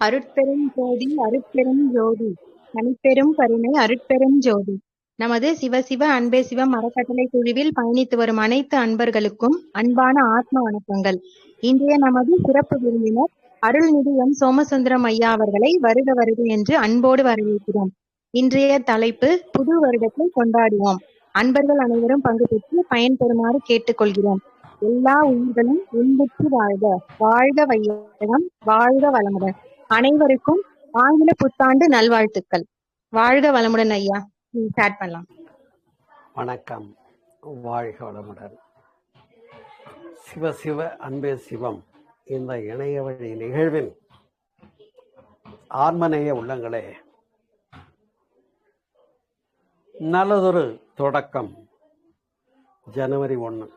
அருட்பெரும் ஜோதி அருட்பெரும் ஜோதி தனிப்பெரும் கருணை அருட்பெரும் ஜோதி. நமது சிவசிவ அன்பே சிவம் அறக்கட்டளை குழுவில் பயணித்து வரும் அனைத்து அன்பர்களுக்கும் அன்பான ஆத்ம வணக்கங்கள். இன்றைய நமது சிறப்பு விருந்தினர் அருள்நிதி எம் சோமசுந்தரம் ஐயா அவர்களை வருக வருக என்று அன்போடு வரவேற்கிறோம். இன்றைய தலைப்பு புது வருடத்தை கொண்டாடுவோம். அன்பர்கள் அனைவரும் பங்கு பெற்று பயன்பெறுமாறு கேட்டுக்கொள்கிறோம். எல்லா உயிர்களும் இன்புற்று வாழ்க, வாழ்க வையகம், வாழ்க வளமுடன். அனைவருக்கும் ஆங்கில புத்தாண்டு நல்வாழ்த்துக்கள். வாழ்க வளமுடன் ஐயா. ஸ்டார்ட் பண்ணலாம். வணக்கம், வாழ்க வளமுடன். சிவ சிவ அன்பே சிவம் இந்த இணைய வழி நிகழ்வின் ஆன்மநேய உள்ளங்களே, நல்லதொரு தொடக்கம். ஜனவரி 1.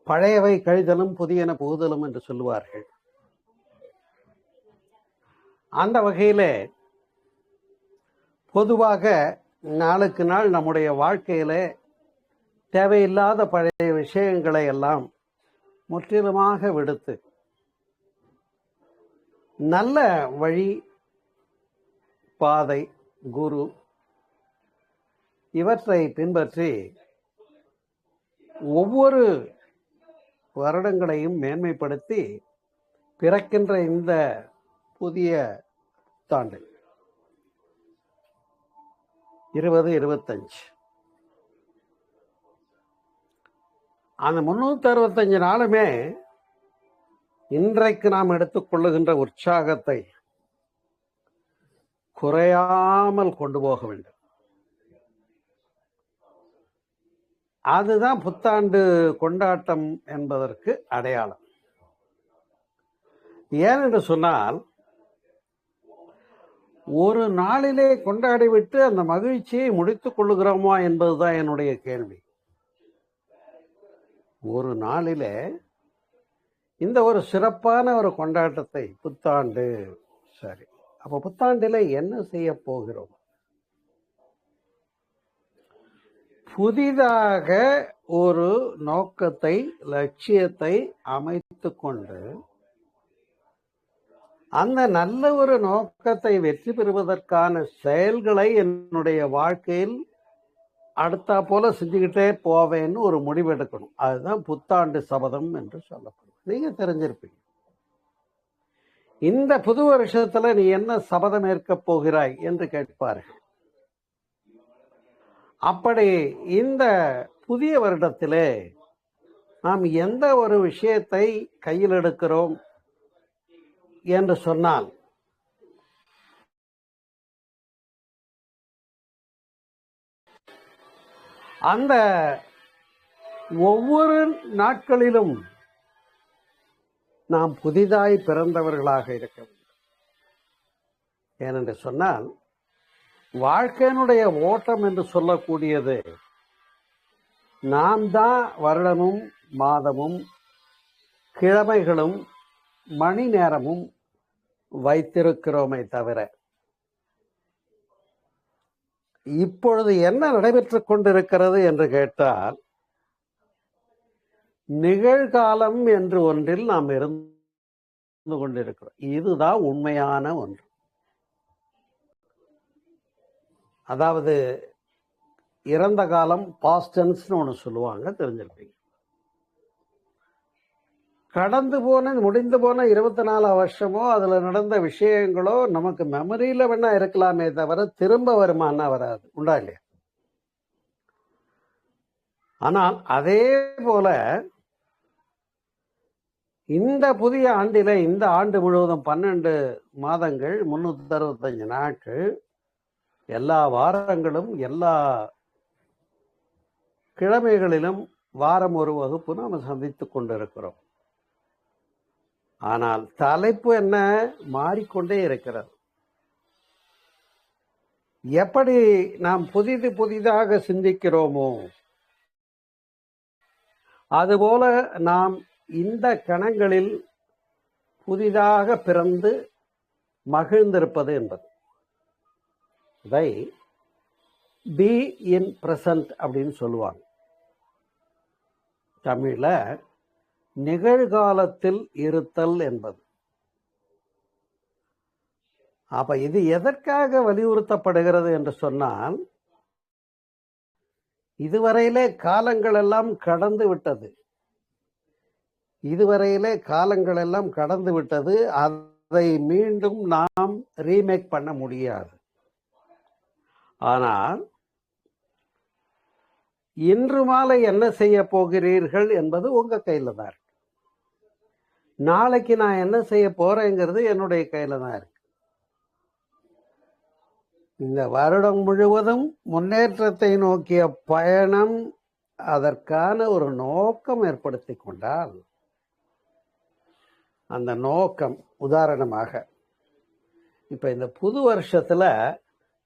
பழையவை கழிதலும் புதியன புகுதலும் என்று சொல்லுவார்கள். அந்த வகையிலே பொதுவாக நாளுக்கு நாள் நம்முடைய வாழ்க்கையில தேவையில்லாத பழைய விஷயங்களை எல்லாம் முற்றிலுமாக விடுத்து நல்ல வழி, பாதை, குரு இவற்றை பின்பற்றி ஒவ்வொரு வருடங்களையும் மேன்மைப்படுத்தி பிறக்கின்ற இந்த புதிய புத்தாண்டு 2025 அந்த 365 நாளுமே இன்றைக்கு நாம் எடுத்துக்கொள்ளுகின்ற உற்சாகத்தை குறையாமல் கொண்டு போக வேண்டும். அதுதான் புத்தாண்டு கொண்டாட்டம் என்பதற்கு அடையாளம். ஏனென்று சொன்னால், ஒரு நாளிலே கொண்டாடிவிட்டு அந்த மகிழ்ச்சியை முடித்துக் கொள்ளுகிறோமா என்பதுதான் என்னுடைய கேள்வி. ஒரு நாளிலே இந்த ஒரு சிறப்பான ஒரு கொண்டாட்டத்தை, புத்தாண்டு, சரி, அப்ப புத்தாண்டிலே என்ன செய்ய போகிறோம்? புதிதாக ஒரு நோக்கத்தை, லட்சியத்தை அமைத்து கொண்டு அந்த நல்ல ஒரு நோக்கத்தை வெற்றி பெறுவதற்கான செயல்களை என்னுடைய வாழ்க்கையில் அடுத்தா போல செஞ்சுக்கிட்டே போவேன்னு ஒரு முடிவு எடுக்கணும். அதுதான் புத்தாண்டு சபதம் என்று சொல்லப்படும். நீங்க தெரிஞ்சிருப்பீங்க. இந்த புது வருஷத்துல நீ என்ன சபதம் ஏற்க போகிறாய் என்று கேட்பார்கள். அப்படி இந்த புதிய வருடத்திலே நாம் எந்த ஒரு விஷயத்தை கையில் எடுக்கிறோம் என்று சொன்னால், அந்த ஒவ்வொரு நாட்களிலும் நாம் புதிதாய் பிறந்தவர்களாக இருக்க வேண்டும். ஏனென்று சொன்னால், வாழ்க்கையினுடைய ஓட்டம் என்று சொல்லக்கூடியது நாம் தான் வருடமும் மாதமும் கிழமைகளும் மணி நேரமும் வைத்திருக்கிறோமே தவிர, இப்பொழுது என்ன நடைபெற்றுக் கொண்டிருக்கிறது என்று கேட்டால், நிகழ்காலம் என்று ஒன்றில் நாம் இருந்து கொண்டிருக்கிறோம். இதுதான் உண்மையான ஒன்று. அதாவது இறந்த காலம், பாஸ்ட் டென்ஸ்னு ஒன்று சொல்லுவாங்க, தெரிஞ்சிருப்பீங்க. கடந்து போன, முடிந்து போன 24 வருஷமோ அதுல நடந்த விஷயங்களோ நமக்கு மெமரியில வேணா இருக்கலாமே தவிர திரும்ப வருமானா வராது. உண்டா இல்லையா? ஆனால் அதே போல இந்த புதிய ஆண்டில, இந்த ஆண்டு முழுவதும் 12 மாதங்கள், 365 நாட்கள், எல்லா வாரங்களும் எல்லா கிழமைகளிலும் வாரம் ஒரு வகுப்பு நாம் சந்தித்துக் கொண்டிருக்கிறோம். ஆனால் தலைப்பு என்ன? மாறிக்கொண்டே இருக்கிறது. எப்படி நாம் புதிதாக சிந்திக்கிறோமோ அதுபோல நாம் இந்த கணங்களில் புதிதாக பிறந்து மகிழ்ந்திருப்பது என்பது. இதை பி இன் பிரசன்ட் அப்படின்னு சொல்லுவாங்க. தமிழ்ல நிகழ்காலத்தில் இருத்தல் என்பது. அப்ப இது எதற்காக வலியுறுத்தப்படுகிறது என்று சொன்னால், இதுவரையிலே காலங்கள் எல்லாம் கடந்து விட்டது. அதை மீண்டும் நாம் ரீமேக் பண்ண முடியாது. ஆனால் இன்று மாலை என்ன செய்ய போகிறீர்கள் என்பது உங்க கையில தான் இருக்கு. நாளைக்கு நான் என்ன செய்ய போறேங்கிறது என்னுடைய கையில தான் இருக்கு. இந்த வருடம் முழுவதும் முன்னேற்றத்தை நோக்கிய பயணம், அதற்கான ஒரு நோக்கம் ஏற்படுத்தி கொண்டால், அந்த நோக்கம் உதாரணமாக இப்ப இந்த புது வருஷத்துல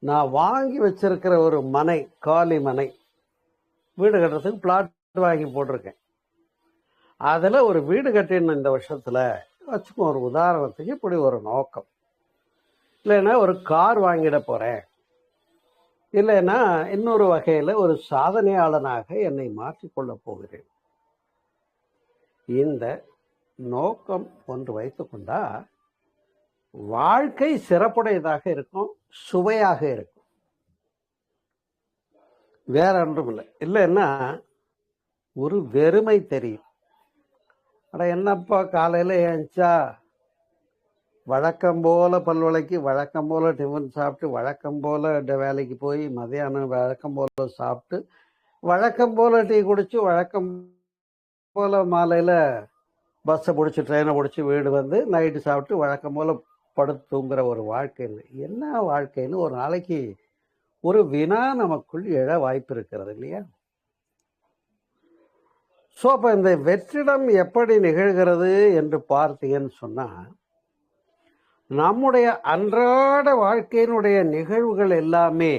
நான் வாங்கி வச்சிருக்கிற ஒரு மனை, காலி மனை, வீடு கட்டுறதுக்கு பிளாட் வாங்கி போட்டிருக்கேன். அதுல ஒரு வீடு கட்டின இந்த வருஷத்துல வச்சுக்கோ, ஒரு உதாரணத்துக்கு இப்படி ஒரு நோக்கம். இல்லைன்னா ஒரு கார் வாங்கிட போறேன், இல்லைன்னா இன்னொரு வகையில ஒரு சாதனையாளனாக என்னை மாற்றிக்கொள்ள போகிறேன். இந்த நோக்கம் ஒன்று வைத்துக்கொண்டா வாழ்க்கை சிறப்புடையதாக இருக்கும், சுவையாக இருக்கும். வேற ஒன்றும் இல்லை. இல்லைன்னா ஒரு வெறுமை தெரியும். அட என்னப்பா காலையில ஏஞ்சா வழக்கம் போல பல்வளைக்கு, வழக்கம் போல டிஃபன் சாப்பிட்டு, வழக்கம் போல வேலைக்கு போய், மதியானம் வழக்கம் போல சாப்பிட்டு, வழக்கம் போல டீ குடிச்சு, வழக்கம் போல மாலையில பஸ்ஸை பிடிச்சி ட்ரெயினை பிடிச்சி வீடு வந்து நைட்டு சாப்பிட்டு வழக்கம் போல படுத்து தூங்குற ஒரு வாழ்க்கை இல்லை. என்ன வாழ்க்கைன்னு ஒரு நாளைக்கு ஒரு வினா நமக்குள் எழ வாய்ப்பு இருக்கிறது இல்லையா? ஸோ அப்போ இந்த வெற்றிடம் எப்படி நிகழ்கிறது என்று பார்த்தீங்கன்னு சொன்னா, நம்முடைய அன்றாட வாழ்க்கையினுடைய நிகழ்வுகள் எல்லாமே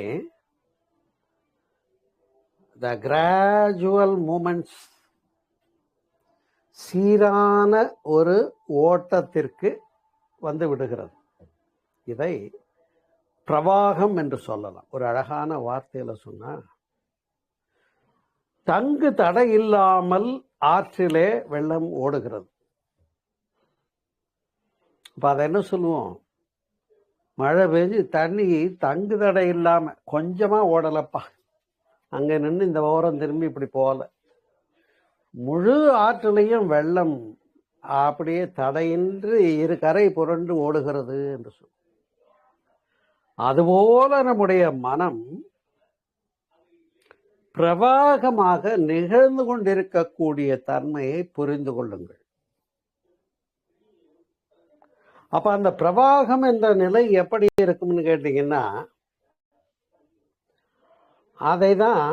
த கிராஜுவல் மூமெண்ட்ஸ், சீரான ஒரு ஓட்டத்திற்கு வந்து விடுகிறது. இதை பிரவாகம் என்று சொல்லலாம். ஒரு அழகான வார்த்தையில சொன்னா, தங்கு தடை இல்லாமல் ஆற்றிலே வெள்ளம் ஓடுகிறது. அப்ப அதை என்ன சொல்லுவோம்? மழை பெஞ்சு தண்ணி தங்கு தடை இல்லாம கொஞ்சமா ஓடலப்பா, அங்க நின்று இந்த ஓரம் திரும்பி இப்படி போகல, முழு ஆற்றிலையும் வெள்ளம் அப்படியே தடையின்றி இரு கரை புரண்டு ஓடுகிறது என்று சொல்லும். அதுபோல நம்முடைய மனம் பிரவாகமாக நிகழ்ந்து கொண்டிருக்கக்கூடிய தன்மையை புரிந்து கொள்ளுங்கள். அப்ப அந்த பிரவாகம் என்ற நிலை எப்படி இருக்கும்னு கேட்டீங்கன்னா, அதை தான்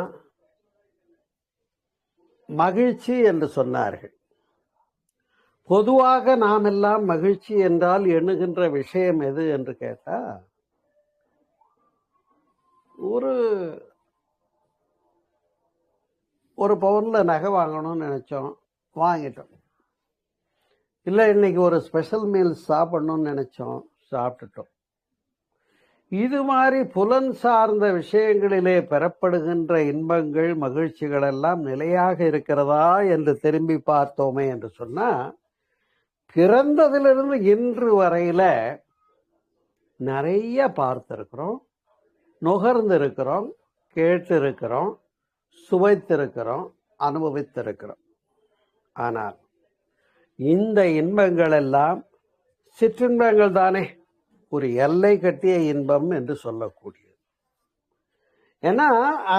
மகிழ்ச்சி என்று சொன்னார்கள். பொதுவாக நாம் எல்லாம் மகிழ்ச்சி என்றால் எண்ணுகின்ற விஷயம் எது என்று கேட்டா, ஒரு பவுன்ல நகை வாங்கணும்னு நினைச்சோம், வாங்கிட்டோம். இல்லை இன்னைக்கு ஒரு ஸ்பெஷல் மீல் சாப்பிடணும்னு நினைச்சோம், சாப்பிட்டுட்டோம். இது மாதிரி புலன் சார்ந்த விஷயங்களிலே பெறப்படுகின்ற இன்பங்கள், மகிழ்ச்சிகள் எல்லாம் நிலையாக இருக்கிறதா என்று திரும்பி பார்த்தோமே என்று சொன்னா, பிறந்ததிலிருந்து இன்று வரையில நிறைய பார்த்திருக்கிறோம், நுகர்ந்திருக்கிறோம், கேட்டிருக்கிறோம், சுவைத்திருக்கிறோம், அனுபவித்திருக்கிறோம். ஆனால் இந்த இன்பங்கள் எல்லாம் சிற்றின்பங்கள் தானே, ஒரு எல்லை கட்டிய இன்பம் என்று சொல்லக்கூடியது. ஏன்னா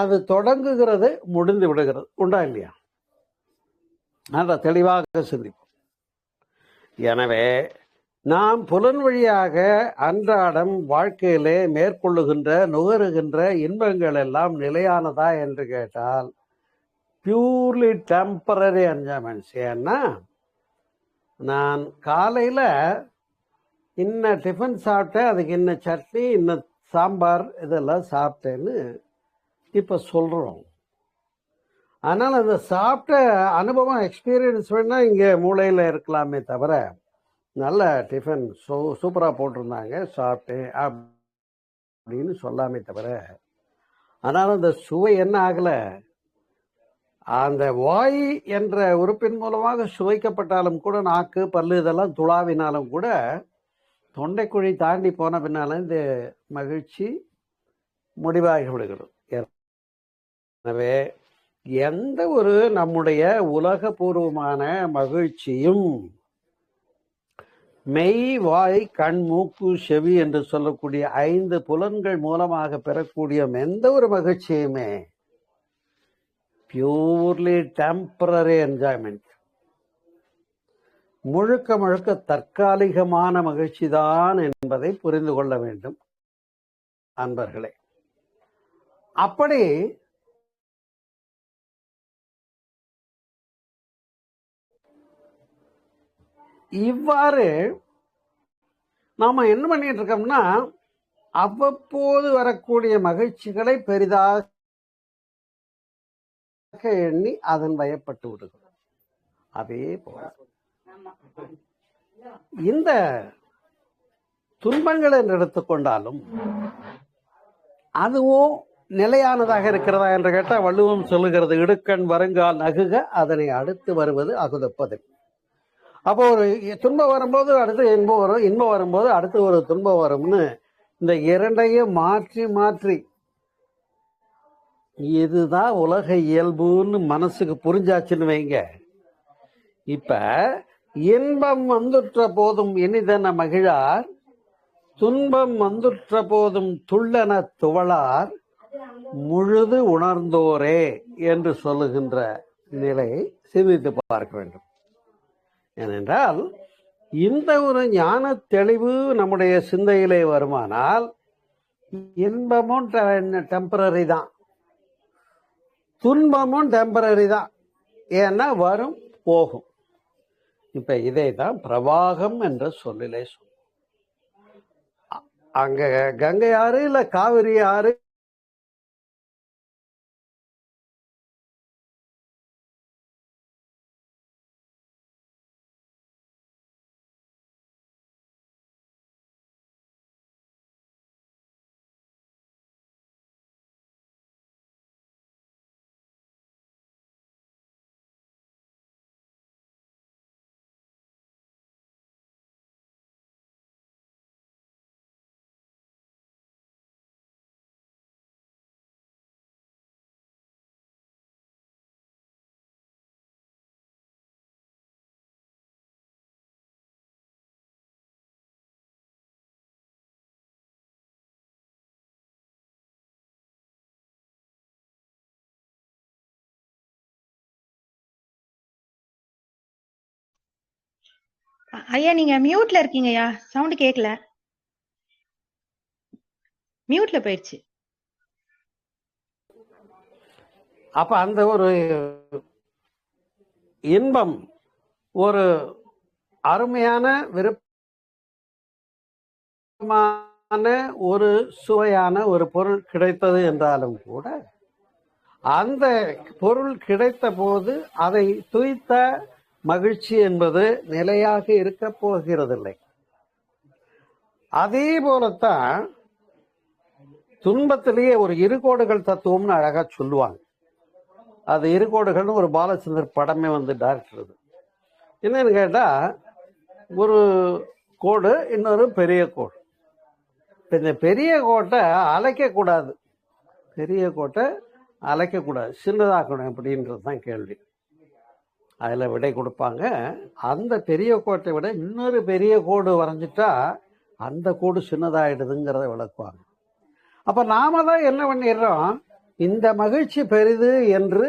அது தொடங்குகிறது, முடிந்து விடுகிறது. உண்டா இல்லையா? அதை தெளிவாக சிந்திப்போம். எனவே நாம் புலன் வழியாக அன்றாடம் வாழ்க்கையிலே மேற்கொள்ளுகின்ற, நுகருகின்ற இன்பங்கள் எல்லாம் நிலையானதா என்று கேட்டால் பியூர்லி டெம்பரரி என்ஜாய்மெண்ட்ஸ். ஏன்னா நான் காலையில இன்ன டிஃபன் சாப்பிட்டேன், அதுக்கு இன்ன சட்னி, இன்ன சாம்பார், இதெல்லாம் சாப்பிட்டேன்னு இப்ப சொல்றோம். ஆனால் அந்த சாப்பிட்ட அனுபவம், எக்ஸ்பீரியன்ஸ் வேணா இங்க மூளையில இருக்கலாமே தவிர, நல்ல டிஃபன் சூப்பரா போட்டிருந்தாங்க சாப்பிட்டேன் அப்படின்னு சொல்லாமே தவிர, ஆனால் அந்த சுவை என்ன ஆகல, அந்த வாய் என்ற உறுப்பின் மூலமாக சுவைக்கப்பட்டாலும் கூட, நாக்கு பல்லு இதெல்லாம் துளாவினாலும் கூட, தொண்டைக்குழி தாண்டி போன பின்னால இந்த மகிழ்ச்சி முடிவாகி விடுகிறது. எனவே எந்த ஒரு நம்முடைய உலகபூர்வமான மகிழ்ச்சியும் மெய், வாய், கண், மூக்கு, செவி என்று சொல்லக்கூடிய 5 புலன்கள் மூலமாக பெறக்கூடிய எந்த ஒரு மகிழ்ச்சியுமே பியூர்லி டெம்பரரி என்ஜாய்மெண்ட், முழுக்க முழுக்க தற்காலிகமான மகிழ்ச்சி தான் என்பதை புரிந்து கொள்ள வேண்டும் அன்பர்களே. அப்படி இவ்வாறு நாம என்ன பண்ணிட்டு இருக்கோம்னா, அவ்வப்போது வரக்கூடிய மகிழ்ச்சிகளை பெரிதாக எண்ணி அதன் வயப்பட்டு விடுகிறோம். அதே போல இந்த துன்பங்கள் என்று எடுத்துக்கொண்டாலும் அதுவும் நிலையானதாக இருக்கிறதா என்று கேட்டால், வள்ளுவம் சொல்லுகிறது, இடுக்கண் வருங்கால் நகுக அதனை அடுத்து வருவது அகுதப்பது. அப்போ ஒரு துன்பம் வரும்போது அடுத்து இன்பம் வரும், இன்பம் வரும்போது அடுத்து ஒரு துன்பம் வரும்னு இந்த இரண்டையும் மாற்றி மாற்றி, இதுதான் உலக இயல்புன்னு மனசுக்கு புரிஞ்சாச்சுன்னு வைங்க. இப்ப இன்பம் வந்துற்ற போதும் இனிதென மகிழார், துன்பம் வந்துற்ற போதும் துள்ளன துவளார், முழுது உணர்ந்தோரே என்று சொல்லுகின்ற நிலையை சிந்தித்து பார்க்க வேண்டும். ஏனென்றால் இந்த ஒரு ஞான தெளிவு நம்முடைய சிந்தையிலே வருமானால், இன்பமும் டெம்பரரி தான், துன்பமும் டெம்பரரி தான். ஏன்னா வரும் போகும். இப்ப இதை தான் பிரவாகம் என்ற சொல்லிலே சொல்லும். அங்க கங்கை ஆறு இல்ல காவிரி ஆறு ஐயா நீங்க மியூட்ல இருக்கீங்கய்யா, சவுண்ட் கேட்கல, மியூட்ல போயிடுச்சு. அப்ப அந்த ஒரு இன்பம் ஒரு அருமையான விருப்பமான ஒரு சுவையான ஒரு பொருள் கிடைத்தது என்றாலும் கூட, அந்த பொருள் கிடைத்த போது அதை துய்த்த மகிழ்ச்சி என்பது நிலையாக இருக்க போகிறதில்லை. அதே போலத்தான் துன்பத்திலேயே ஒரு இருகோடுகள் தத்துவம்னு அழகா சொல்லுவாங்க. அது இருகோடுகள்னு ஒரு பாலச்சந்தர் படமே வந்து டைரக்டர். என்னன்னு கேட்டா, ஒரு கோடு இன்னொரு பெரிய கோடு. இந்த பெரிய கோட்டை அழைக்கக்கூடாது, பெரிய கோட்டை அழைக்கக்கூடாது, சின்னதாக்கணும் அப்படின்றது தான் கேள்வி. அதில் விடை கொடுப்பாங்க. அந்த பெரிய கோட்டை விட இன்னொரு பெரிய கோடு வரைஞ்சிட்டா அந்த கோடு சின்னதாயிடுதுங்கிறத விளக்குவாங்க. அப்ப நாம தான் என்ன பண்ணிடுறோம், இந்த மகிழ்ச்சி பெரிது என்று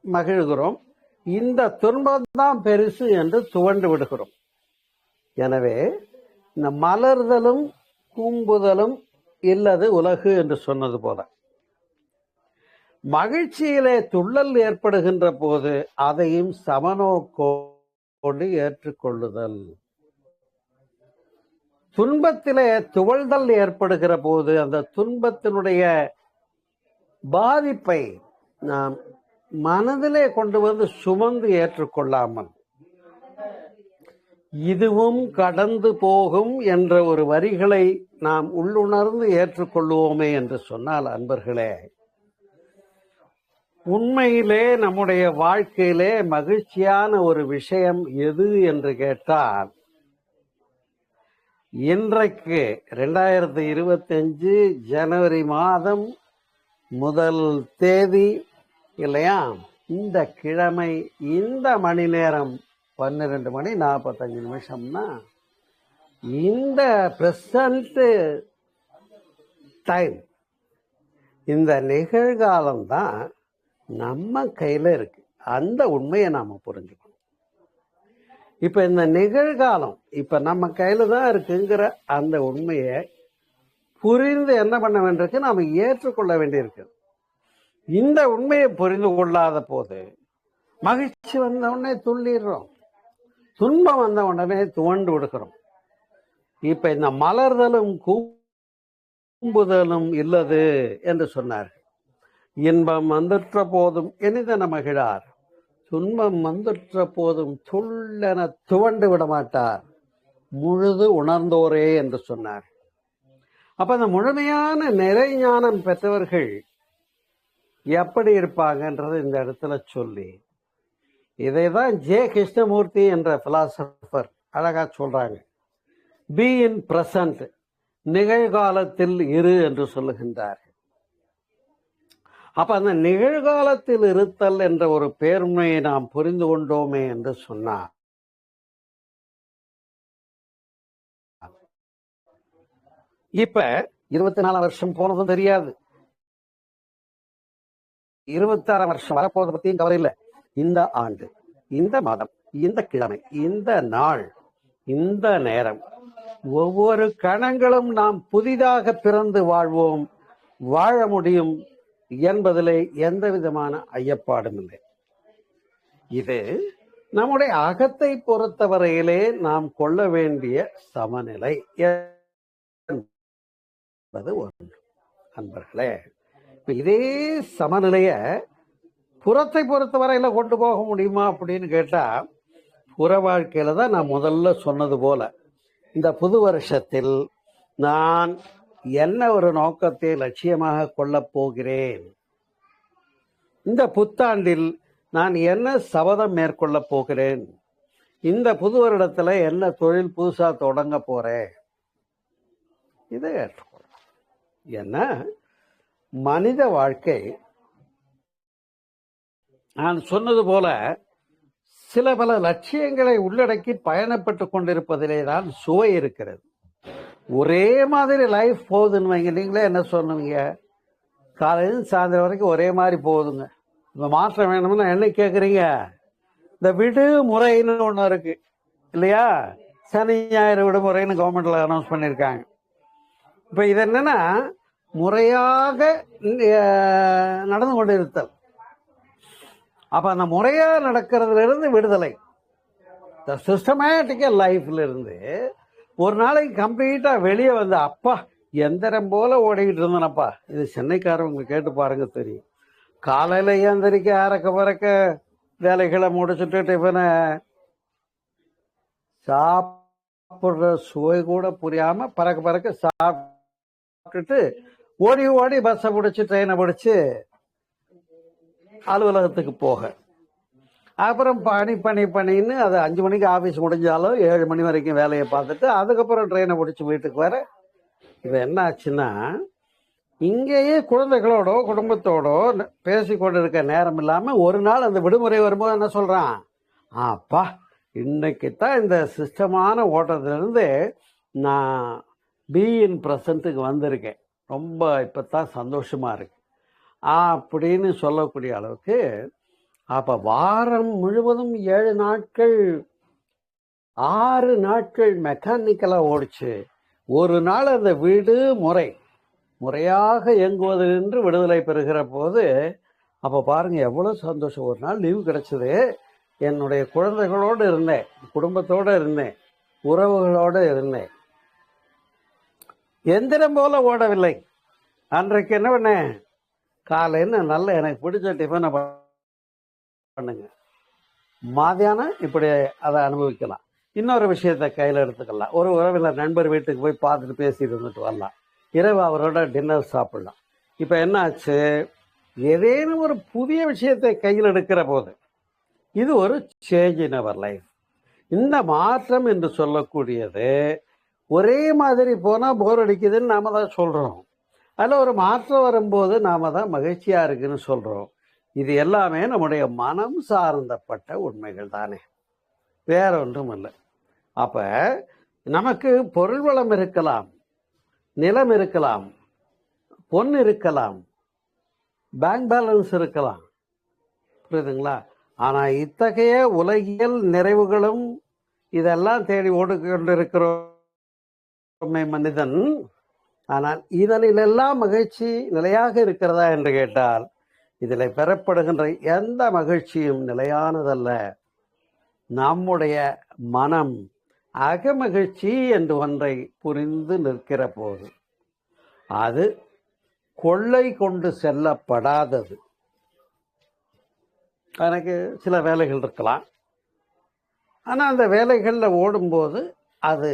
மகிழ்கிறோம், இந்த துன்பம் தான் பெருசு என்று துவண்டு விடுகிறோம். எனவே இந்த மலர்தலும் கூம்புதலும் இல்லது உலகு என்று சொன்னது போல, மகிழ்ச்சியிலே துள்ளல் ஏற்படுகின்ற போது அதையும் சமநோக்கோடு ஏற்றுக்கொள்ளுதல், துன்பத்திலே துவழ்தல் ஏற்படுகிற போது அந்த துன்பத்தினுடைய பாதிப்பை நாம் மனதிலே கொண்டு வந்து சுமந்து ஏற்றுக்கொள்ளாமல், இதுவும் கடந்து போகும் என்ற ஒரு வரிகளை நாம் உள்ளுணர்ந்து ஏற்றுக்கொள்வோமே என்று சொன்னால், அன்பர்களே, உண்மையிலே நம்முடைய வாழ்க்கையிலே மகிழ்ச்சியான ஒரு விஷயம் எது என்று கேட்டால், இன்றைக்கு 2025 ஜனவரி மாதம் முதல் தேதி இல்லையா, இந்த கிழமை, இந்த மணி நேரம் 12:45 இந்த பிரசன்ட் டைம், இந்த நிகழ்காலம் தான் நம்ம கையில இருக்கு. அந்த உண்மையை நாம புரிஞ்சுக்கணும். இப்ப இந்த நிகழ்காலம் இப்ப நம்ம கையில தான் இருக்குங்கிற அந்த உண்மையை புரிந்து என்ன பண்ண வேண்டியிருக்கு, நாம ஏற்றுக்கொள்ள வேண்டியிருக்கு. இந்த உண்மையை புரிந்து கொள்ளாத போது மகிழ்ச்சி வந்த உடனே துள்ளிடுறோம், துன்பம் வந்த உடனே துவண்டு விடுக்கிறோம். இப்ப இந்த மலர்தலும் கூம்புதலும் இல்லது என்று சொன்னார். இன்பம் வந்துற்ற போதும் இனிதன மகிழார், துன்பம் வந்துற்ற போதும் துள்ளென துவண்டு விட மாட்டார், முழுது உணர்ந்தோரே என்று சொன்னார். அப்ப அந்த முழுமையான நிறைஞானம் பெற்றவர்கள் எப்படி இருப்பாங்கன்றது இந்த இடத்துல சொல்லி, இதைதான் ஜே கிருஷ்ணமூர்த்தி என்ற பிலாசபர் அழகா சொல்றாங்க. பி இன் பிரசன்ட், நிகழ்காலத்தில் இரு என்று சொல்லுகின்றார். அப்ப அந்த நிகழ்காலத்தில் இருத்தல் என்ற ஒரு பேருண்மையை நாம் புரிந்து கொண்டோமே என்று சொன்னார், இப்ப 24 வருஷம் போனதும் தெரியாது, 26 வருஷம் வரப்போதை பத்தியும் கவலை இல்லை. இந்த ஆண்டு, இந்த மாதம், இந்த கிழமை, இந்த நாள், இந்த நேரம், ஒவ்வொரு கணங்களும் நாம் புதிதாக பிறந்து வாழ்வோம், வாழ முடியும் என்பதிலே எந்த விதமான ஐயப்பாடும் இல்லை. இது நம்முடைய அகத்தை பொறுத்தவரையிலே நாம் கொள்ள வேண்டிய சமநிலை என்பது ஒன்று. அன்பர்களே, இதே சமநிலைய புறத்தை பொறுத்தவரையில கொண்டு போக முடியுமா அப்படின்னு கேட்டா, புற வாழ்க்கையில தான் நான் முதல்ல சொன்னது போல, இந்த புது வருஷத்தில் நான் என்ன ஒரு நோக்கத்தை லட்சியமாக கொள்ளப் போகிறேன், இந்த புத்தாண்டில் நான் என்ன சபதம் மேற்கொள்ள போகிறேன், இந்த புது வருடத்துல என்ன தொழில் புதுசா தொடங்க போறேன், இதை ஏற்றுக்கொள்ள. ஏன்னா மனித வாழ்க்கை நான் சொன்னது போல சில பல லட்சியங்களை உள்ளடக்கி பயணப்பட்டு கொண்டிருப்பதிலே தான் சுவை இருக்கிறது. ஒரே மாதிரி லைஃப் போகுதுன்னு வைங்க, நீங்களே என்ன சொன்னீங்க, காலையில சாயந்தரம் வரைக்கும் ஒரே மாதிரி போகுதுங்க. இந்த மாற்றம் வேணும்னா என்ன கேட்குறீங்க, இந்த விடுமுறைன்னு ஒன்று இருக்கு இல்லையா, சனி ஞாயிறு விடுமுறைன்னு கவர்மெண்ட்ல அனௌன்ஸ் பண்ணியிருக்காங்க. இப்போ இது என்னன்னா முறையாக நடந்து கொண்டு இருத்தல். அப்ப அந்த முறையா நடக்கிறதுல இருந்து விடுதலை, சிஸ்டமேட்டிக்கல் லைஃப்ல இருந்து ஒரு நாளைக்கு கம்ப்ளீட்டா வெளியே வந்து, அப்பா எந்திரம் போல ஓடிக்கிட்டு இருந்தேனப்பா. இது சென்னைக்காரவங்க கேட்டு பாருங்க தெரியும். காலையில எந்திரிக்க அறக்க பறக்க வேலைகளை முடிச்சுட்டு டிஃபனை சாப்பிடுற சுவை கூட புரியாம பறக்க பறக்க சாப்பிட்டுட்டு ஓடி ஓடி பஸ்ஸை பிடிச்சி ட்ரெயினை பிடிச்சி அலுவலகத்துக்கு போக, அப்புறம் பண்ணின்னு அது 5 மணிக்கு ஆஃபீஸ் முடிஞ்சாலும் 7 மணி வரைக்கும் வேலையை பார்த்துட்டு அதுக்கப்புறம் ட்ரெயினை பிடிச்சி வீட்டுக்கு வர. இது என்ன ஆச்சுன்னா, இங்கேயே குழந்தைகளோட குடும்பத்தோட பேசி கொண்டு இருக்க நேரம் இல்லாம ஒரு நாள் அந்த விடுமுறை வரும்போது என்ன சொல்றான், அப்பா இன்னைக்கு தான் இந்த சிஸ்டமான ஓட்டத்திலிருந்து நான் பி இன் பிரசன்ட்டுக்கு வந்திருக்கேன், ரொம்ப இப்பதான் சந்தோஷமா இருக்கு அப்படின்னு சொல்லக்கூடிய அளவுக்கு. அப்ப வாரம் முழுவதும் 7 நாட்கள் 6 நாட்கள் மெக்கானிக்கலா ஓடிச்சு. ஒரு நாள் அந்த வீடு முறையாக இயங்குவதென்று விடுதலை பெறுகிற போது அப்ப பாருங்க எவ்வளவு சந்தோஷம். ஒரு நாள் லீவு கிடைச்சது, என்னுடைய குழந்தைகளோடு இருந்தேன், குடும்பத்தோட இருந்தேன், உறவுகளோடு இருந்தேன், எந்திரம் போல ஓடவில்லை. அன்றைக்கு என்ன பண்ணேன், காலைன்னு நல்ல எனக்கு பிடிச்ச டிஃபனை பண்ணுங்க, மதியானம் இப்படி அதை அனுபவிக்கலாம், இன்னொரு விஷயத்த கையில் எடுத்துக்கலாம், ஒரு உறவினர் நண்பர் வீட்டுக்கு போய் பார்த்துட்டு பேசிட்டு இருந்துட்டு வரலாம், இரவு அவரோட டின்னர் சாப்பிடலாம். இப்போ என்ன ஆச்சு, ஏதேனும் ஒரு புதிய விஷயத்தை கையில் எடுக்கிற போது இது ஒரு சேஞ்ச் இன் அவர் லைஃப். இந்த மாற்றம் என்று சொல்லக்கூடியது ஒரே மாதிரி போனா போர் அடிக்குதுன்னு நாம தான் சொல்றோம். அதுல ஒரு மாற்றம் வரும்போது நாம தான் மகிழ்ச்சியா இருக்குன்னு சொல்றோம். இது எல்லாமே நம்முடைய மனம் சார்ந்தப்பட்ட உண்மைகள் தானே, வேற ஒன்றும் இல்லை. அப்ப நமக்கு பொருள் வளம் இருக்கலாம், நிலம் இருக்கலாம், பொன் இருக்கலாம், பேங்க் பேலன்ஸ் இருக்கலாம், புரியுதுங்களா? ஆனா இத்தகைய உலகியல் நிறைவுகளும் இதெல்லாம் தேடி ஓடிக்கொண்டிருக்கிறோமே மனிதன். ஆனால் இதனிலெல்லாம் மகிழ்ச்சி நிலையாக இருக்கிறதா என்று கேட்டால் இதில் பெறப்படுகின்ற எந்த மகிழ்ச்சியும் நிலையானதல்ல. நம்முடைய மனம் அகமகிழ்ச்சி என்று ஒன்றை புரிந்து நிற்கிற போது அது கொள்ளை கொண்டு செல்லப்படாதது. எனக்கு சில வேலைகள் இருக்கலாம், ஆனால் அந்த வேலைகளில் ஓடும்போது அது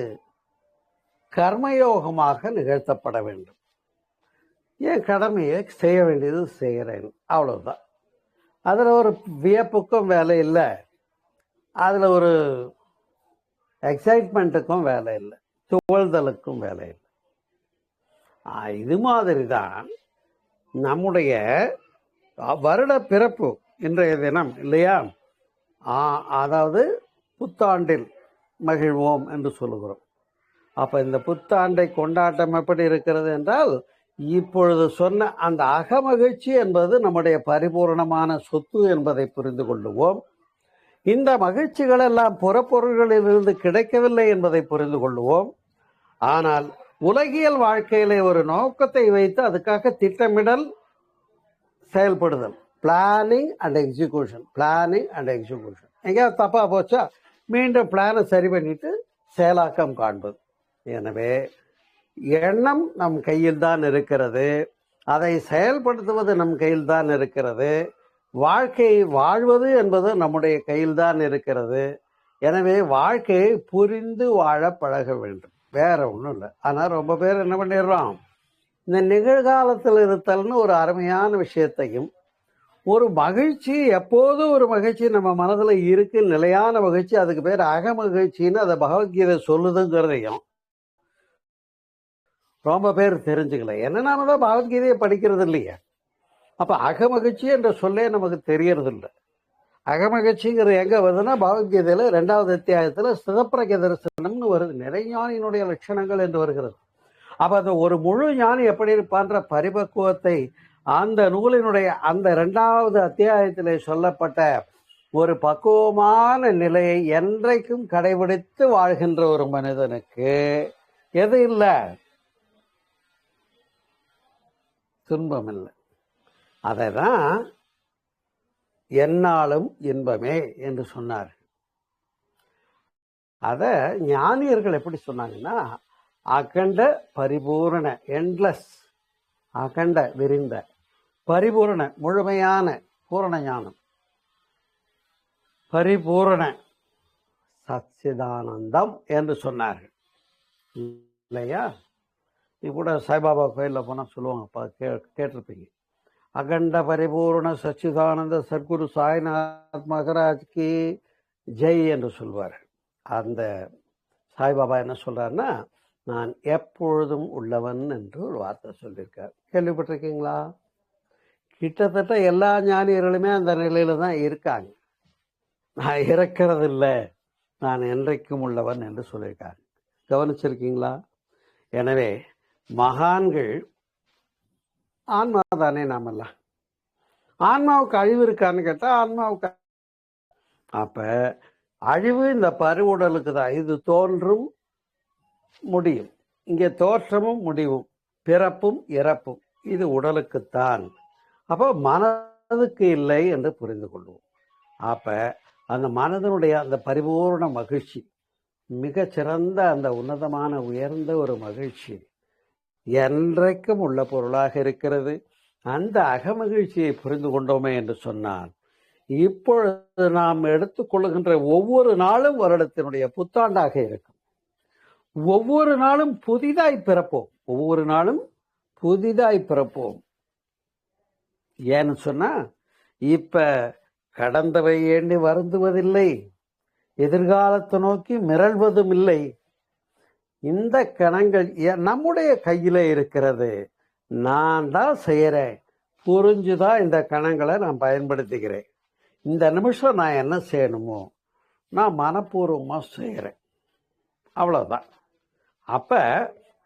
கர்மயோகமாக நிகழ்த்தப்பட வேண்டும். என் கடமையை செய்ய வேண்டியது செய்கிறேன், அவ்வளவுதான். அதில் ஒரு வியப்புக்கும் வேலை இல்லை, அதில் ஒரு எக்ஸைட்மெண்ட்டுக்கும் வேலை இல்லை, துவழ்தலுக்கும் வேலை இல்லை. இது மாதிரி தான் நம்முடைய வருட பிறப்பு இன்றைய தினம் இல்லையா? அதாவது புத்தாண்டில் மகிழ்வோம் என்று சொல்லுகிறோம். அப்போ இந்த புத்தாண்டை கொண்டாட்டம் எப்படி இருக்கிறது என்றால், இப்பொழுது சொன்ன அந்த அகமகிழ்ச்சி என்பது நம்முடைய பரிபூர்ணமான சொத்து என்பதை புரிந்து கொள்ளுவோம். இந்த மகிழ்ச்சிகள் எல்லாம் புறப்பொருள்களிலிருந்து கிடைக்கவில்லை என்பதை புரிந்து கொள்ளுவோம். ஆனால் உலகியல் வாழ்க்கையிலே ஒரு நோக்கத்தை வைத்து அதுக்காக திட்டமிடல், செயல்படுதல், planning and execution. Planning and execution எங்கேயாவது தப்பா போச்சா மீண்டும் பிளானை சரி பண்ணிட்டு செயலாக்கம் காண்பது. எனவே எண்ணம் நம் கையில் தான் இருக்கிறது, அதை செயல்படுத்துவது நம் கையில் தான் இருக்கிறது, வாழ்க்கையை வாழ்வது என்பது நம்முடைய கையில் தான் இருக்கிறது. எனவே வாழ்க்கையை புரிந்து வாழ பழக வேண்டும், வேற ஒன்றும் இல்லை. ஆனால் ரொம்ப பேர் என்ன பண்ணிடுறோம், இந்த நிகழ்காலத்தில் இருத்தல்னு ஒரு அருமையான விஷயத்தையும், ஒரு மகிழ்ச்சி, எப்போதும் ஒரு மகிழ்ச்சி நம்ம மனதில் இருக்கு, நிலையான மகிழ்ச்சி, அதுக்கு பேர் அகமகிழ்ச்சின்னு அதை பகவத்கீதை சொல்லுதுங்கிறதையும் ரொம்ப பேர் தெரிஞ்சுக்கல. என்ன நாம தான் பகவத்கீதையை படிக்கிறது இல்லையா? அப்ப அகமகிழ்ச்சி என்ற சொல்லே நமக்கு தெரியறது இல்லை. அகமகிழ்ச்சிங்கிறது எங்க வருதுன்னா பகவத்கீதையில 2வது அத்தியாயத்துல சிதப்பிரக தரிசனம்னு வருது, நிறைஞானியினுடைய லட்சணங்கள் என்று வருகிறது. அப்ப அந்த ஒரு முழு ஞானி எப்படி இருப்பான்ற பரிபக்குவத்தை அந்த நூலினுடைய அந்த 2வது அத்தியாயத்திலே சொல்லப்பட்ட ஒரு பக்குவமான நிலையை என்றைக்கும் கடைபிடித்து வாழ்கின்ற ஒரு மனிதனுக்கு எது இல்லை? துன்பம் இல்லை. அதை தான் எந்நாளும் இன்பமே என்று சொன்னார். அத ஞானியர்கள் எப்படி சொன்னாங்கன்னா, அகண்ட பரிபூரண, எண்ட்லெஸ், அகண்ட விரிந்த, பரிபூரண முழுமையான பூரண ஞானம், பரிபூரண சச்சிதானந்தம் என்று சொன்னார்கள் இல்லையா? நீ கூட சாய்பாபா கோயிலில் போனால் சொல்லுவாங்க, கேட்டிருப்பீங்க, அகண்ட பரிபூர்ண சச்சிதானந்த சத்குரு சாய்நாத் மகராஜ்க்கு ஜெய் என்று சொல்வார். அந்த சாய்பாபா என்ன சொல்றாருன்னா, நான் எப்பொழுதும் உள்ளவன் என்று ஒரு வார்த்தை சொல்லியிருக்கார். கேள்விப்பட்டிருக்கீங்களா? கிட்டத்தட்ட எல்லா ஞானியர்களுமே அந்த நிலையில தான் இருக்காங்க. நான் இறக்கிறது இல்லை, நான் என்றைக்கும் உள்ளவன் என்று சொல்லியிருக்காங்க. கவனிச்சிருக்கீங்களா? எனவே மகான்கள் ஆன்மா தானே நாமெல்லாம். ஆன்மாவுக்கு அழிவு இருக்கான்னு கேட்டா ஆன்மாவுக்கு, அப்ப அழிவு இந்த பருவுடலுக்கு தான். இது தோன்றும் முடியும், இங்கே தோற்றமும் முடிவும், பிறப்பும் இறப்பும் இது உடலுக்குத்தான். அப்போ மனதுக்கு இல்லை என்று புரிந்து கொள்வோம். அப்ப அந்த மனதனுடைய அந்த பரிபூர்ண மகிழ்ச்சி, மிகச்சிறந்த அந்த உன்னதமான உயர்ந்த ஒரு மகிழ்ச்சி என்றைக்கும் உள்ள பொருளாக இருக்கிறது. அந்த அகமகிழ்ச்சியை புரிந்து கொண்டோமே என்று சொன்னால், இப்பொழுது நாம் எடுத்துக்கொள்ளுகின்ற ஒவ்வொரு நாளும் வருடத்தினுடைய புத்தாண்டாக இருக்கும். ஒவ்வொரு நாளும் புதிதாய் பிறப்போம், ஒவ்வொரு நாளும் புதிதாய் பிறப்போம். ஏன்னு சொன்னா இப்ப கடந்தவை எண்ணி வருந்துவதில்லை, எதிர்காலத்தை நோக்கி மிரள்வதும் இல்லை. இந்த கணங்கள் நம்முடைய கையில இருக்கிறது. நான் தான் செய்யறேன், புரிஞ்சுதான் இந்த கணங்களை நான் பயன்படுத்திக்கிறேன். இந்த நிமிஷம் நான் என்ன செய்யணுமோ நான் மனப்பூர்வமா செய்யறேன், அவ்வளவுதான். அப்ப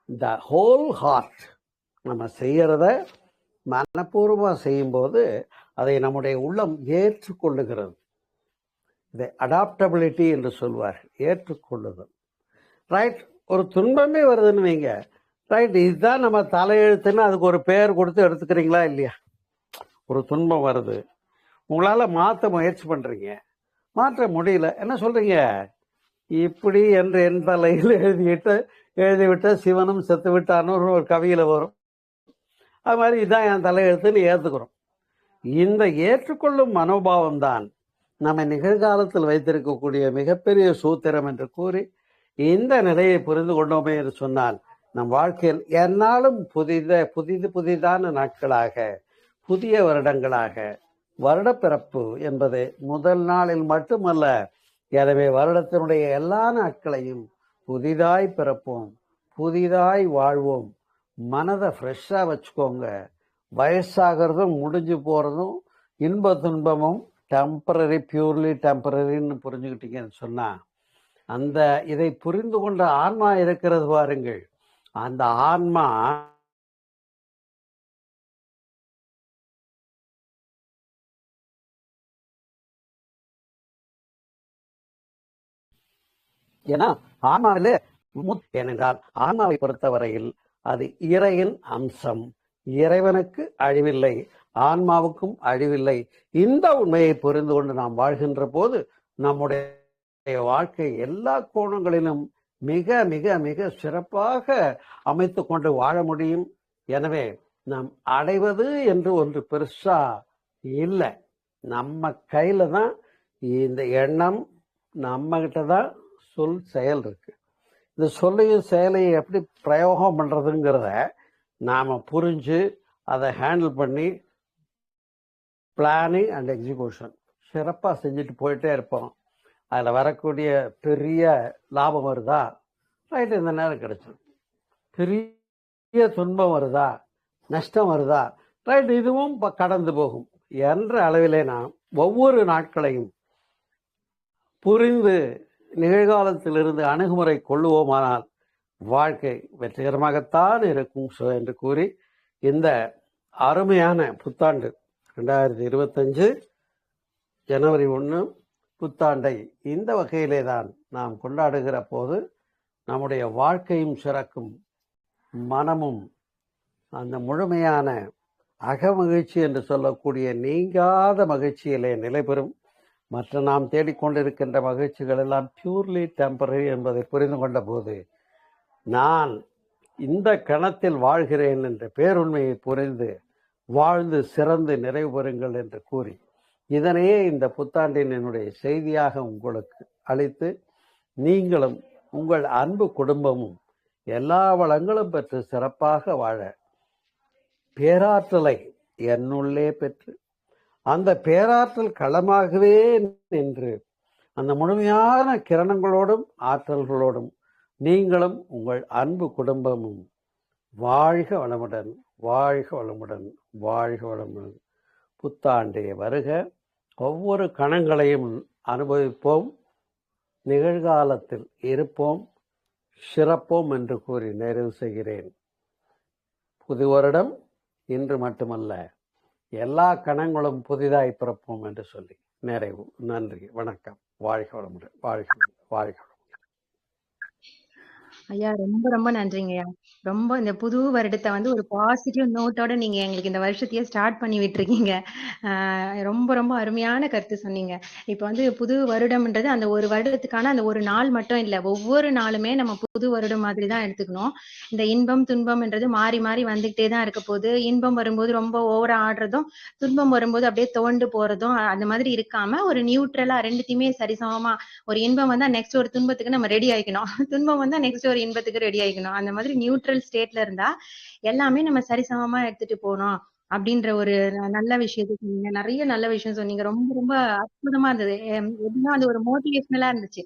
இந்த ஹோல் ஹார்ட் நம்ம செய்யறத மனப்பூர்வமா செய்யும்போது அதை நம்முடைய உள்ளம் ஏற்றுக்கொள்ளுகிறது. இதை அடாப்டபிலிட்டி என்று சொல்வார், ஏற்றுக்கொள்ளுதல். ரைட், ஒரு துன்பமே வருதுன்னு வைங்க, ரைட், இதுதான் நம்ம தலையெழுத்துன்னு அதுக்கு ஒரு பெயர் கொடுத்து எடுத்துக்கிறீங்களா இல்லையா? ஒரு துன்பம் வருது, உங்களால மாற்ற முயற்சி பண்றீங்க, மாற்ற முடியல, என்ன சொல்றீங்க? இப்படி என்று என் தலையில் எழுதிவிட்ட சிவனும் செத்து விட்டான்னு ஒரு கவியில வரும். அது மாதிரி இதுதான் என் தலையெழுத்துன்னு ஏற்றுக்கிறோம். இந்த ஏற்றுக்கொள்ளும் மனோபாவம் தான் நம்ம நிகழ்காலத்தில் வைத்திருக்கக்கூடிய மிகப்பெரிய சூத்திரம் என்று கூறி இந்த நிலையை புரிந்து கொண்டோமே என்று சொன்னால் நம் வாழ்க்கையில் என்னாலும் புதிதான நாட்களாக, புதிய வருடங்களாக, வருடப்பிறப்பு என்பது முதல் நாளில் மட்டுமல்ல, எனவே வருடத்தினுடைய எல்லா நாட்களையும் புதிதாய் பிறப்போம், புதிதாய் வாழ்வோம். மனதை ஃப்ரெஷ்ஷா வச்சுக்கோங்க. வயசாகிறதும் முடிஞ்சு போறதும் இன்ப துன்பமும் டெம்பரரி, பியூர்லி டெம்பரரின்னு புரிஞ்சுக்கிட்டீங்கன்னு சொன்னா அந்த இதை புரிந்து கொண்ட ஆன்மா இருக்கிறது பாருங்கள், அந்த ஆன்மா ஏன்னா ஆன்மாவிலே ஏனென்றால் ஆன்மாவை பொறுத்தவரையில் அது இறையின் அம்சம். இறைவனுக்கு அழிவில்லை, ஆன்மாவுக்கும் அழிவில்லை. இந்த உண்மையை புரிந்து கொண்டு நாம் வாழ்கின்ற போது நம்முடைய வாழ்க்கை எல்லா கோணங்களிலும் மிக மிக மிக சிறப்பாக அமைத்து கொண்டு வாழ முடியும். எனவே நாம் அடைவது என்று ஒன்று பெருசா இல்லை, நம்ம கையில தான் இந்த எண்ணம், நம்ம கிட்ட தான் சொல் செயல் இருக்கு. இந்த சொல்லையும் செயலையும் எப்படி பிரயோகம் பண்றதுங்கிறத நாம புரிஞ்சு அதை ஹேண்டில் பண்ணி பிளானிங் அண்ட் எக்ஸிகியூஷன் சிறப்பாக செஞ்சுட்டு போயிட்டே இருப்போம். அதில் வரக்கூடிய பெரிய லாபம் வருதா, ரைட்டு, இந்த நேரம் கிடைச்சிடும். பெரிய துன்பம் வருதா, நஷ்டம் வருதா, ரைட், இதுவும் கடந்து போகும் என்ற அளவிலே நாம் ஒவ்வொரு நாட்களையும் புரிந்து நிகழ்காலத்திலிருந்து அணுகுமுறை கொள்ளுவோமானால் வாழ்க்கை வெற்றிகரமாகத்தான் இருக்கும் என்று கூறி இந்த அருமையான புத்தாண்டு 2025 ஜனவரி 1 புத்தாண்டை இந்த வகையிலே தான் நாம் கொண்டாடுகிற போது நம்முடைய வாழ்க்கையும் சிறக்கும், மனமும் அந்த முழுமையான அகமகிழ்ச்சி என்று சொல்லக்கூடிய நீங்காத மகிழ்ச்சியிலே நிலை பெறும். மற்ற நாம் தேடிக்கொண்டிருக்கின்ற மகிழ்ச்சிகள் எல்லாம் பியூர்லி டெம்பரரி என்பதை புரிந்து கொண்ட போது நான் இந்த கணத்தில் வாழ்கிறேன் என்ற பேருண்மையை புரிந்து வாழ்ந்து சிறந்து நிறைவு பெறுங்கள் என்று கூறி இதனையே இந்த புத்தாண்டின் என்னுடைய செய்தியாக உங்களுக்கு அளித்து நீங்களும் உங்கள் அன்பு குடும்பமும் எல்லா வளங்களும் பெற்று சிறப்பாக வாழ பேராற்றலை என்னுள்ளே பெற்று அந்த பேராற்றல் களமாகவே நின்று அந்த முழுமையான கிரணங்களோடும் ஆற்றல்களோடும் நீங்களும் உங்கள் அன்பு குடும்பமும் வாழ்க வளமுடன், வாழ்க வளமுடன், வாழ்க வளமுடன். புத்தாண்டே வருக. ஒவ்வொரு கணங்களையும் அனுபவிப்போம், நிகழ்காலத்தில் இருப்போம், சிறப்போம் என்று கூறி நிறைவு செய்கிறேன். புது வருடம் இன்று மட்டுமல்ல, எல்லா கணங்களும் புதிதாய் பிறப்போம் என்று சொல்லி நிறைவு. நன்றி, வணக்கம். வாழ்க வளமுடன், வாழ்க வாழ்க. ஐயா ரொம்ப ரொம்ப நன்றிங்க ஐயா. ரொம்ப இந்த புது வருடத்தை வந்து ஒரு பாசிட்டிவ் நோட்டோட நீங்க எங்களுக்கு இந்த வருஷத்தையே ஸ்டார்ட் பண்ணி விட்டுருக்கீங்க. ரொம்ப ரொம்ப அருமையான கருத்து சொன்னீங்க. இப்ப வந்து புது வருடம்ன்றது அந்த ஒரு வருடத்துக்கான அந்த ஒரு நாள் மட்டும் இல்ல, ஒவ்வொரு நாளுமே நம்ம புது வருடம் மாதிரி தான் எடுத்துக்கணும். இந்த இன்பம் துன்பம்ன்றது மாறி மாறி வந்துகிட்டே தான் இருக்க போகுது. இன்பம் வரும்போது ரொம்ப ஓவரா ஆடுறதும், துன்பம் வரும்போது அப்படியே தோண்டு போறதும் அந்த மாதிரி இருக்காம ஒரு நியூட்ரலா ரெண்டுத்தையுமே சரிசமமா, ஒரு இன்பம் வந்தா நெக்ஸ்ட் ஒரு துன்பத்துக்கு நம்ம ரெடி ஆயிக்கணும், துன்பம் வந்தா நெக்ஸ்ட் ஒரு இன்பத்துக்கு ரெடி ஆயிக்கணும். அந்த மாதிரி நியூட்ரல் ஸ்டேட்ல இருந்தா எல்லாமே நம்ம சரிசமமா எடுத்துட்டு போனோம் அப்படின்ற ஒரு நல்ல விஷயத்தை சொன்னீங்க. நிறைய நல்ல விஷயம் சொன்னீங்க. ரொம்ப ரொம்ப அற்புதமா இருந்தது. எப்படின்னா அது ஒரு மோட்டிவேஷனலா இருந்துச்சு.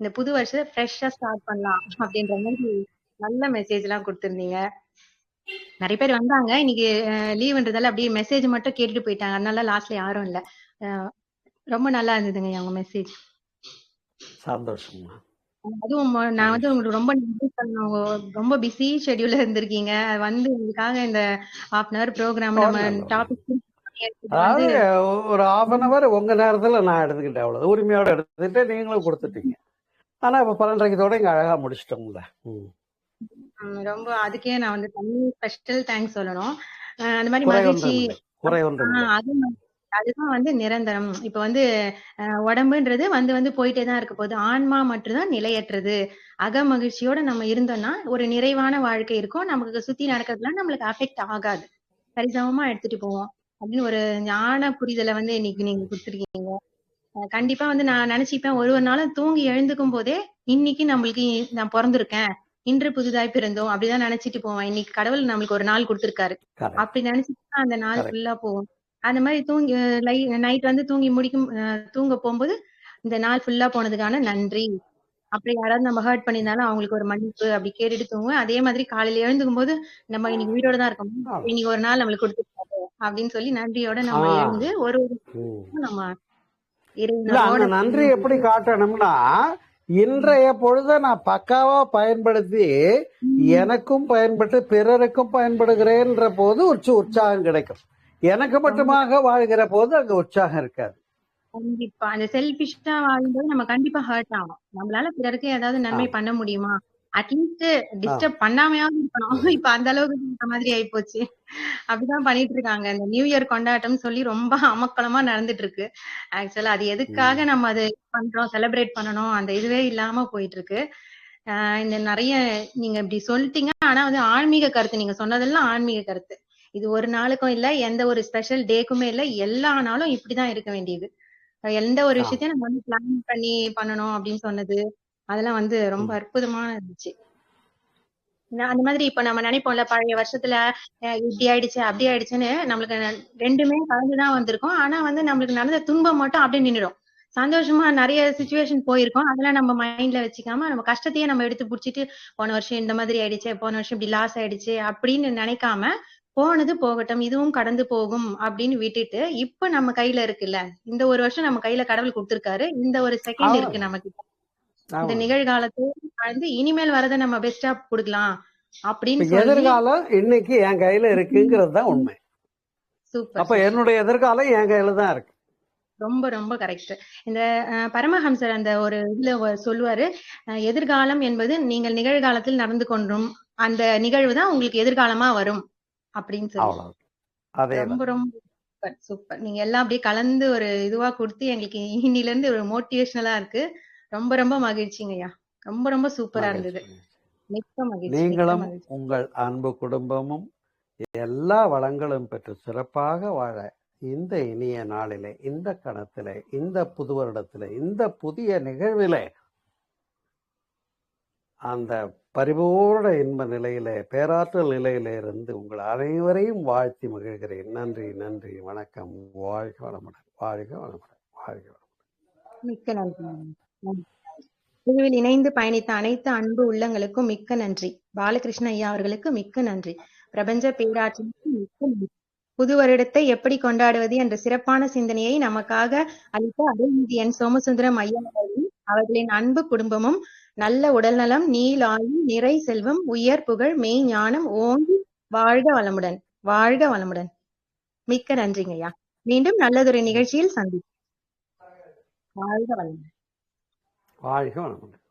இந்த புது வருஷத்தை ஃப்ரெஷ்ஷா ஸ்டார்ட் பண்ணலாம் அப்படின்ற மாதிரி நல்ல மெசேஜ் எல்லாம் கொடுத்திருந்தீங்க. நிறைய பேர் வந்தாங்க. இன்னைக்கு லீவ்ன்றதால அப்படியே மெசேஜ் மட்டும் கேட்டுட்டு போயிட்டாங்க. அதனால லாஸ்ட்ல யாரும் இல்ல. ரொம்ப நல்லா இருந்ததுங்க உங்க மெசேஜ். சந்தோஷமா. அதுவும் நான் வந்து உங்களுக்கு ரொம்ப நன்றி சொல்லணும். ரொம்ப பிஸி ஷெட்யூல்ல இருந்திருக்கீங்க. வந்து உங்களுக்காக இந்த ½ ப்ரோக்ராம் நம்ம டாபிக் அதாவது ஒரு ½ உங்க நேரத்துல நான் எடுத்துக்கிட்டேன். அவ்வளவு உரிமையோட எடுத்துக்கிட்டு நீங்களும் கொடுத்துட்டீங்க. ஆனா இப்ப 12:30 இங்க அழகா முடிச்சிட்டோம்ல. ரொம்ப அதுக்கே நான் வந்து தனி ஸ்பெஷல் தேங்க்ஸ் சொல்லணும். அந்த மாதிரி மகிழ்ச்சி அதுதான் வந்து நிரந்தரம். இப்ப வந்து உடம்புன்றது வந்து வந்து போயிட்டே தான் இருக்க போகுது. ஆன்மா மட்டும்தான் நிலையற்றது. அக மகிழ்ச்சியோட நம்ம இருந்தோம்னா ஒரு நிறைவான வாழ்க்கை இருக்கும். நமக்கு சுத்தி நடக்கிறதுலாம் நம்மளுக்கு அஃபெக்ட் ஆகாது. சரிசமமா எடுத்துட்டு போவோம் அப்படின்னு ஒரு ஞான புரிதலை வந்து இன்னைக்கு நீங்க கொடுத்துருக்கீங்க. கண்டிப்பா வந்து நான் நினைச்சுப்பேன் ஒரு நாளும் தூங்கி எழுந்துக்கும் போதே இன்னைக்கு நம்மளுக்கு நான் பிறந்திருக்கேன், இன்று புதிதாய் பிறந்தோம் அப்படிதான் நினைச்சிட்டு போவேன். இன்னைக்கு கடவுள் நம்மளுக்கு ஒரு நாள் கொடுத்திருக்காரு அப்படி நினைச்சிட்டு அந்த நாள் ஃபுல்லா போவோம். அந்த மாதிரி தூங்கி நைட் வந்து தூங்க போகும்போது இந்த நாள் ஃபுல்லா போனதுக்கான நன்றி. அப்படி யாராவது நம்ம ஹர்ட் பண்ணியிருந்தாலும் அவங்களுக்கு ஒரு மன்னிப்பு அப்படி கேட்டுட்டு தூங்குவேன். அதே மாதிரி காலையில எழுந்துக்கும் போது நம்ம இன்னைக்கு உயிரோட தான் இருக்கோம், இன்னைக்கு ஒரு நாள் நம்மளுக்கு கொடுத்துருக்காரு அப்படின்னு சொல்லி நன்றியோட நம்ம எழுந்து ஒரு நம்ம அந்த நன்றி எப்படி காட்டணும்னா இன்றைய பொழுத நான் பக்காவா பயன்படுத்தி எனக்கும் பயன்பட்டு பிறருக்கும் பயன்படுகிறேன்ற போது உற்சாகம் கிடைக்கும். எனக்கு மட்டுமாக வாழ்கிற போது அங்க உற்சாகம் இருக்காது. கண்டிப்பா அந்த செல்பிஷா வாழும்போது நம்ம கண்டிப்பா ஹர்ட் ஆகும். நம்மளால பிறருக்கு ஏதாவது நன்மை பண்ண முடியுமா, அட்லீஸ்ட் டிஸ்டர்ப் பண்ணாமையாவது இருக்கணும். இப்ப அந்த அளவுக்கு இந்த மாதிரி ஆயிப்போச்சு. அப்படிதான் பண்ணிட்டு இருக்காங்க. இந்த நியூ இயர் கொண்டாட்டம் சொல்லி ரொம்ப அமக்களமா நடந்துட்டு இருக்கு. ஆக்சுவலா அது எதுக்காக நம்ம அது பண்றோம், செலிப்ரேட் பண்ணணும் அந்த இதுவே இல்லாம போயிட்டு இருக்கு. இந்த நிறைய நீங்க இப்படி சொல்லிட்டீங்க. ஆனா வந்து ஆன்மீக கருத்து நீங்க சொன்னதெல்லாம் ஆன்மீக கருத்து. இது ஒரு நாளுக்கும் இல்ல, எந்த ஒரு ஸ்பெஷல் டேக்குமே இல்ல, எல்லா நாளும் இப்படிதான் இருக்க வேண்டியது. எந்த ஒரு விஷயத்தையும் நம்ம வந்து பிளான் பண்ணி பண்ணணும் அப்படின்னு சொன்னது அதெல்லாம் வந்து ரொம்ப அற்புதமா இருந்துச்சு. அந்த மாதிரி இப்ப நம்ம நினைப்போம்ல பழைய வருஷத்துல இப்படி ஆயிடுச்சு அப்படி ஆயிடுச்சுன்னு நம்மளுக்கு ரெண்டுமே கலந்துதான் வந்திருக்கும். ஆனா வந்து நம்மளுக்கு நடந்த துன்பம் மட்டும் அப்படியே நின்னுடும். சந்தோஷமா நிறைய சுச்சுவேஷன் போயிருக்கோம். அதெல்லாம் நம்ம மைண்ட்ல வச்சுக்காம நம்ம கஷ்டத்தையே நம்ம எடுத்து புடிச்சிட்டு போன வருஷம் இந்த மாதிரி ஆயிடுச்சு, போன வருஷம் இப்படி லாஸ் ஆயிடுச்சு அப்படின்னு நினைக்காம போனது போகட்டும், இதுவும் கடந்து போகும் அப்படின்னு விட்டுட்டு இப்ப நம்ம கையில இருக்குல்ல, இந்த ஒரு வருஷம் நம்ம கையில கடவுள் கொடுத்திருக்காரு, இந்த ஒரு செகண்ட் இருக்கு நமக்கு, இந்த நிகழ்காலத்தை வந்து இனிமேல் வரதை நம்ம பெஸ்டா கொடுக்கலாம் அப்படின்னு எதிர்காலம் இன்னைக்கு என் கையில இருக்குங்கிறது தான் உண்மை. சூப்பர். அப்ப என்னுடைய எதிர்காலம் என் கையில தான் இருக்கு. ரொம்ப ரொம்ப கரெக்ட். இந்த பரமஹம்சர் அந்த ஒரு இதுல சொல்லுவாரு, எதிர்காலம் என்பது நீங்கள் நிகழ்காலத்தில் நடந்து கொண்டும் அந்த நிகழ்வு தான் உங்களுக்கு எதிர்காலமா வரும் அப்படின்னு சொல்லி ரொம்ப ரொம்ப சூப்பர் சூப்பர். நீங்க எல்லாம் அப்படியே கலந்து ஒரு இதுவா கொடுத்து எங்களுக்கு இன்னில இருந்து ஒரு மோட்டிவேஷனலா இருக்கு. ரொம்ப ரொம்ப மகிழ்ச்சிங்கய்யா. ரொம்ப ரொம்ப சூப்பரா இருந்தது. மிக்க மகிழ்ச்சி. நீங்களும் உங்கள் அன்பு குடும்பமும் எல்லா வளங்களும் பெற்று சிறப்பாக வாழ இந்த இனிய நாளிலே, இந்த கணத்திலே, இந்த புது வருடத்திலே, இந்த புதிய நிகழ்விலே அந்த பரிபூர்ண இன்ப நிலையிலே, பேராற்றல் நிலையிலே இருந்து உங்கள் அனைவரையும் வாழ்த்தி மகிழ்கிறேன். நன்றி நன்றி, வணக்கம். வாழ்க வளமுடன், வாழ்க வளமுடன், வாழ்க வளமுடன். மிக்க நன்றி. குழுவில் இணைந்து பயணித்த அனைத்து அன்பு உள்ளங்களுக்கும் மிக்க நன்றி. பாலகிருஷ்ண ஐயா அவர்களுக்கு மிக்க நன்றி. பிரபஞ்ச பேராற்றலுக்கு மிக்க நன்றி. புது வருடத்தை எப்படி கொண்டாடுவது என்ற சிறப்பான சிந்தனையை நமக்காக அளித்த அருள்மிகு என் சோமசுந்தரம் ஐயா அவர்களின் அன்பு குடும்பமும் நல்ல உடல்நலம், நீளாயுள், நிறை செல்வம், உயர் புகழ், மெய் ஞானம் ஓங்கி வாழ்க வளமுடன், வாழ்க வளமுடன். மிக்க நன்றிங்க ஐயா. மீண்டும் நல்லதொரு நிகழ்ச்சியில் சந்திப்போம். வாழ்க வளமுடன். வாழ்க வளமுடன்.